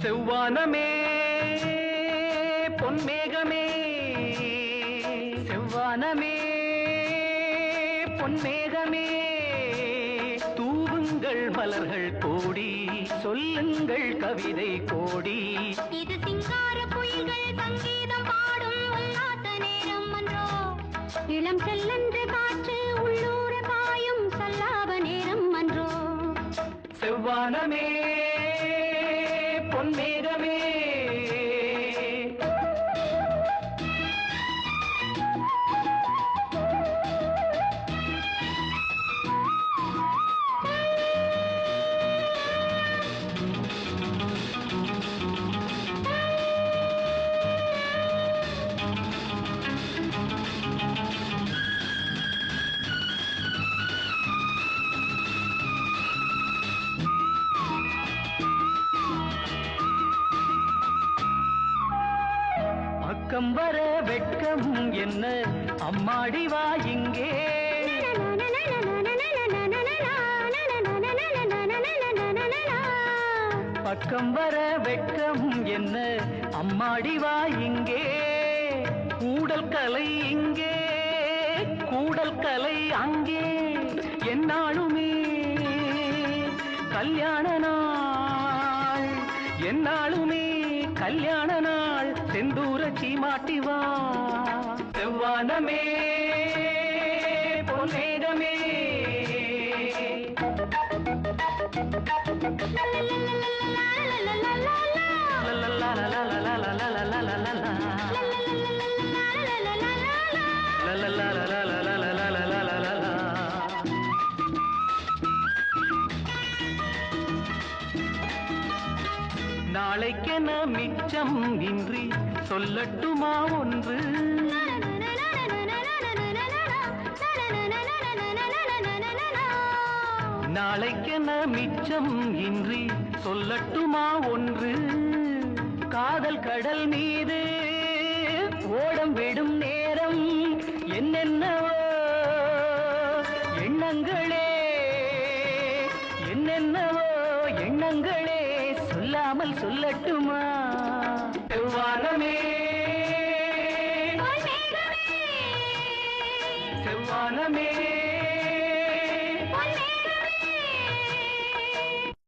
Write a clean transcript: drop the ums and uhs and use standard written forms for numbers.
செவ்வானமே பொன்மேகமே செவ்வானமே பொன்மேகமே தூவுங்கள் மலர்கள் கோடி சொல்லுங்கள் கவிதை கோடி இது சிங்கார குயில்கள் சங்கீதம் பாடும் உல்லாச நேரம் அன்றோ இளம் செல்லன்று காற்று உள்ளூர பாயும் சல்லாப நேரம் அன்றோ செவ்வானமே பொன்மேகமே பக்கம் வர வெட்கம் என்ன அம்மாடி வா இங்கே பக்கம் வர வெட்கம் என்ன அம்மாடி வா இங்கே கூடல் கலை இங்கே கூடல் கலை அங்கே என்னாலுமே கல்யாண நாள் என்னாலுமே கல்யாண நாள் செந்தூர சீமாட்டி வா செவ்வானமே பொன்மேகமே நாளைக்கென மிச்சம் இன்றி சொல்லட்டுமா ஒன்று நாளைக்கென மிச்சம் இன்றி சொல்லட்டுமா ஒன்று காதல் கடல் மீது ஓடம் விடும் நேரம் என்னென்னவோ எண்ணங்களே என்னென்னவோ எண்ணங்களே சொல்லாமல் சொல்லட்டுமா செவ்வானமே செவ்வானமே